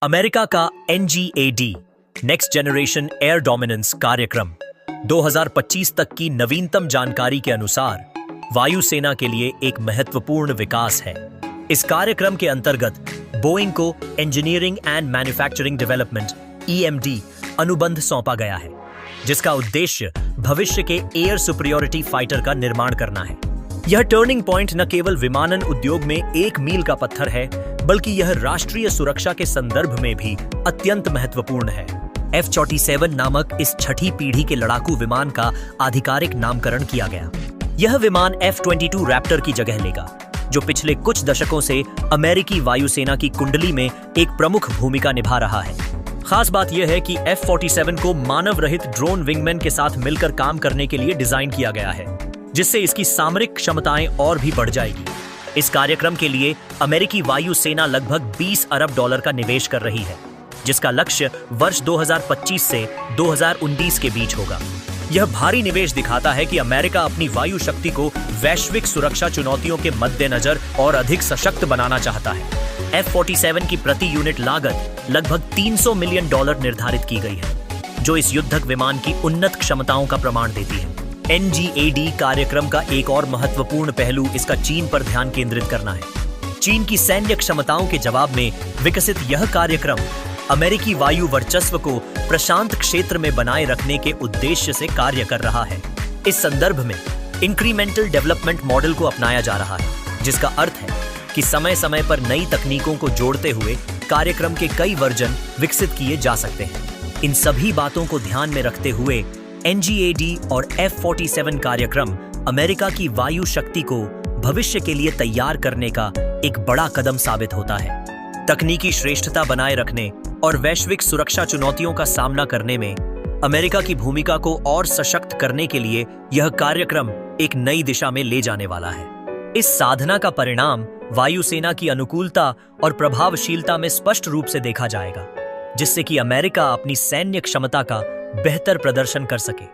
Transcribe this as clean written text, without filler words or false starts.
America का NGAD next generation air dominance कार्यक्रम 2025 तक की नवीनतम जानकारी के अनुसार वायुसेना के लिए एक महत्वपूर्ण विकास है। इस कार्यक्रम के अंतर्गत बोइंग को engineering and manufacturing development EMD अनुबंध सौंपा गया है, जिसका उद्देश्य भविष्य के एयर सुपीरियरिटी फाइटर का निर्माण करना है। यह टर्निंग पॉइंट न केवल विमानन उद्योग में एक मील का पत्थर है, बल्कि यह राष्ट्रीय सुरक्षा के संदर्भ में भी अत्यंत महत्वपूर्ण है। F-47 नामक इस छठी पीढ़ी के लड़ाकू विमान का आधिकारिक नामकरण किया गया। यह विमान F-22 रैप्टर की जगह लेगा, जो पिछले कुछ दशकों से अमेरिकी वायुसेना की कुंडली में एक प्रमुख भूमिका निभा रहा है। खास बात यह है कि F-47 को मानव रहित ड्रोन विंगमैन के साथ मिलकर काम करने के लिए डिजाइन किया गया है, जिससे इसकी सामरिक क्षमताएं और भी बढ़ जाएगी। इस कार्यक्रम के लिए अमेरिकी वायुसेना लगभग $20 अरब का निवेश कर रही है, जिसका लक्ष्य वर्ष 2025 से 2019 के बीच होगा। यह भारी निवेश दिखाता है कि अमेरिका अपनी वायु शक्ति को वैश्विक सुरक्षा चुनौतियों के मद्देनजर और अधिक सशक्त बनाना चाहता है। F-47 की प्रति यूनिट लागत लगभग $300 मिलियन निर्धारित की गई है, जो इस युद्धक विमान की उन्नत क्षमताओं का प्रमाण देती है। NGAD कार्यक्रम का एक और महत्वपूर्ण पहलू इसका चीन पर ध्यान केंद्रित करना है। चीन की सैन्य क्षमताओं के जवाब में विकसित यह कार्यक्रम अमेरिकी वायु वर्चस्व को प्रशांत क्षेत्र में बनाए रखने के उद्देश्य से कार्य कर रहा है। इस संदर्भ में इंक्रीमेंटल डेवलपमेंट मॉडल को अपनाया जा रहा है, जिसका अर्थ है कि समय समय पर नई तकनीकों को जोड़ते हुए कार्यक्रम के कई वर्जन विकसित किए जा सकते हैं। इन सभी बातों को ध्यान में रखते हुए NGAD और F-47 कार्यक्रम अमेरिका की वायु शक्ति को भविष्य के लिए तैयार करने का एक बड़ा कदम साबित होता है। तकनीकी श्रेष्ठता बनाए रखने और वैश्विक सुरक्षा चुनौतियों का सामना करने में अमेरिका की भूमिका को और सशक्त करने के लिए यह कार्यक्रम एक नई दिशा में ले जाने वाला है। इस साधना का परिणाम वायुसेना की अनुकूलता और प्रभावशीलता में स्पष्ट रूप से देखा जाएगा, जिससे कि अमेरिका अपनी सैन्य क्षमता का बेहतर प्रदर्शन कर सके।